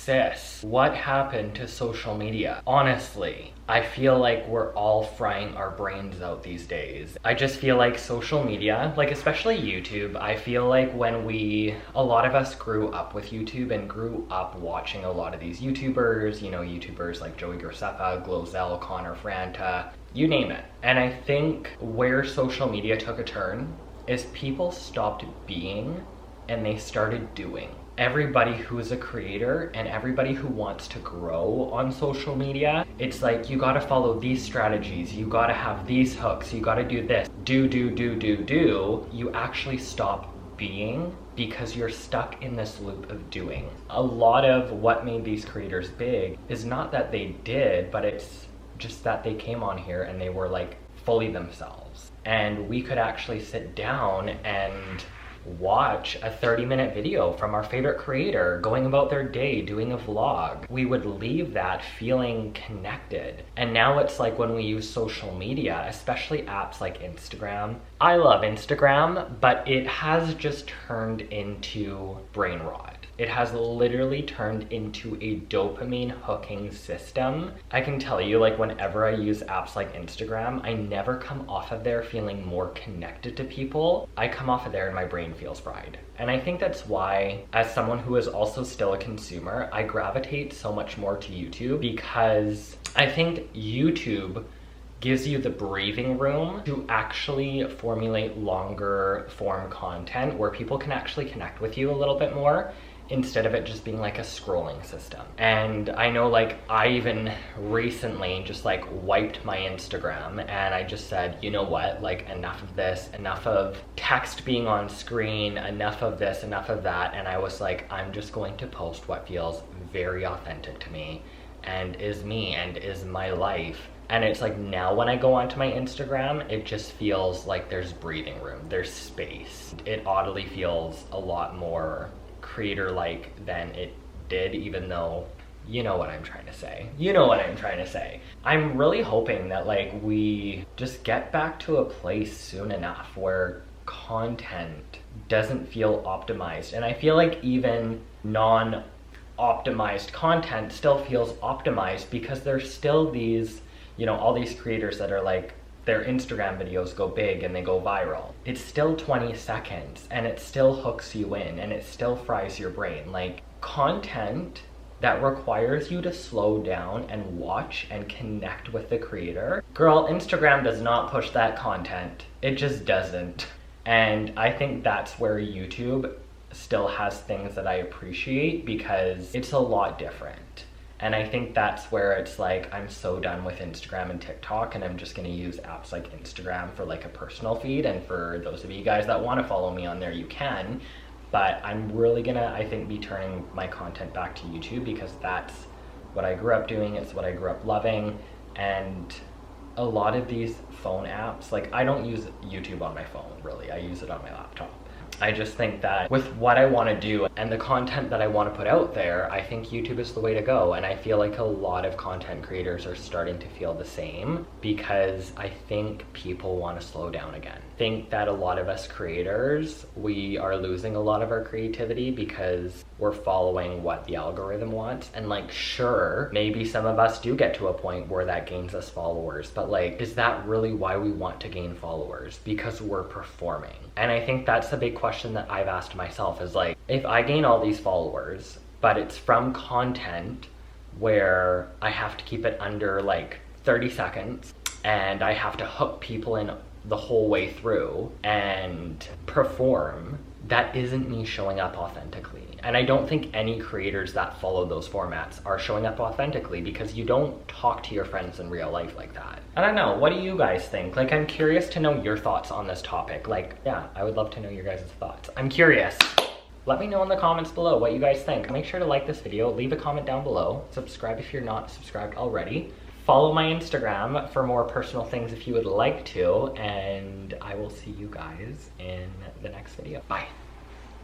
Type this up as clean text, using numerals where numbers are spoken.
sis, what happened to social media? Honestly, I feel like we're all frying our brains out these days. I just feel like social media, like especially YouTube, I feel like when a lot of us grew up with YouTube and grew up watching a lot of these YouTubers, you know, YouTubers like Joey Graceffa, Glozell, Connor Franta, you name it. And I think where social media took a turn is people stopped being and they started doing. Everybody who is a creator and everybody who wants to grow on social media, it's like you gotta follow these strategies, you gotta have these hooks, you gotta do this, do. You actually stop being because you're stuck in this loop of doing. A lot of what made these creators big is not that they did, but it's just that they came on here and they were like fully themselves. And we could actually sit down and watch a 30-minute video from our favorite creator going about their day, doing a vlog. We would leave that feeling connected. And now it's like when we use social media, especially apps like Instagram. I love Instagram, but it has just turned into brain rot. It has literally turned into a dopamine hooking system. I can tell you, like, whenever I use apps like Instagram, I never come off of there feeling more connected to people. I come off of there and my brain feels fried. And I think that's why, as someone who is also still a consumer, I gravitate so much more to YouTube, because I think YouTube gives you the breathing room to actually formulate longer form content where people can actually connect with you a little bit more, instead of it just being like a scrolling system. And I know, like, I even recently just like wiped my Instagram and I just said, you know what, like, enough of this, enough of text being on screen, enough of this, enough of that. And I was like, I'm just going to post what feels very authentic to me and is me and is my life. And it's like now when I go onto my Instagram, it just feels like there's breathing room, there's space. It oddly feels a lot more creator-like than it did, even though, you know what I'm trying to say. You know what I'm trying to say. I'm really hoping that, like, we just get back to a place soon enough where content doesn't feel optimized. And I feel like even non-optimized content still feels optimized, because there's still these, you know, all these creators that are like, their Instagram videos go big and they go viral. It's still 20 seconds and it still hooks you in and it still fries your brain. Like, content that requires you to slow down and watch and connect with the creator, girl, Instagram does not push that content. It just doesn't. And I think that's where YouTube still has things that I appreciate, because it's a lot different. And I think that's where it's like, I'm so done with Instagram and TikTok, and I'm just gonna use apps like Instagram for like a personal feed. And for those of you guys that wanna follow me on there, you can. But I'm really gonna, I think, be turning my content back to YouTube, because that's what I grew up doing, it's what I grew up loving. And a lot of these phone apps, like, I don't use YouTube on my phone, really. I use it on my laptop. I just think that with what I want to do and the content that I want to put out there, I think YouTube is the way to go. And I feel like a lot of content creators are starting to feel the same, because I think people want to slow down again. I think that a lot of us creators, we are losing a lot of our creativity because we're following what the algorithm wants. And, like, sure, maybe some of us do get to a point where that gains us followers, but, like, is that really why we want to gain followers? Because we're performing. And I think that's the big question that I've asked myself, is like, if I gain all these followers, but it's from content where I have to keep it under like 30 seconds and I have to hook people in the whole way through and perform, that isn't me showing up authentically. And I don't think any creators that follow those formats are showing up authentically, because you don't talk to your friends in real life like that. I don't know, what do you guys think? Like, I'm curious to know your thoughts on this topic. Like, yeah, I would love to know your guys' thoughts. I'm curious. Let me know in the comments below what you guys think. Make sure to like this video, leave a comment down below, subscribe if you're not subscribed already. Follow my Instagram for more personal things if you would like to, and I will see you guys in the next video. Bye.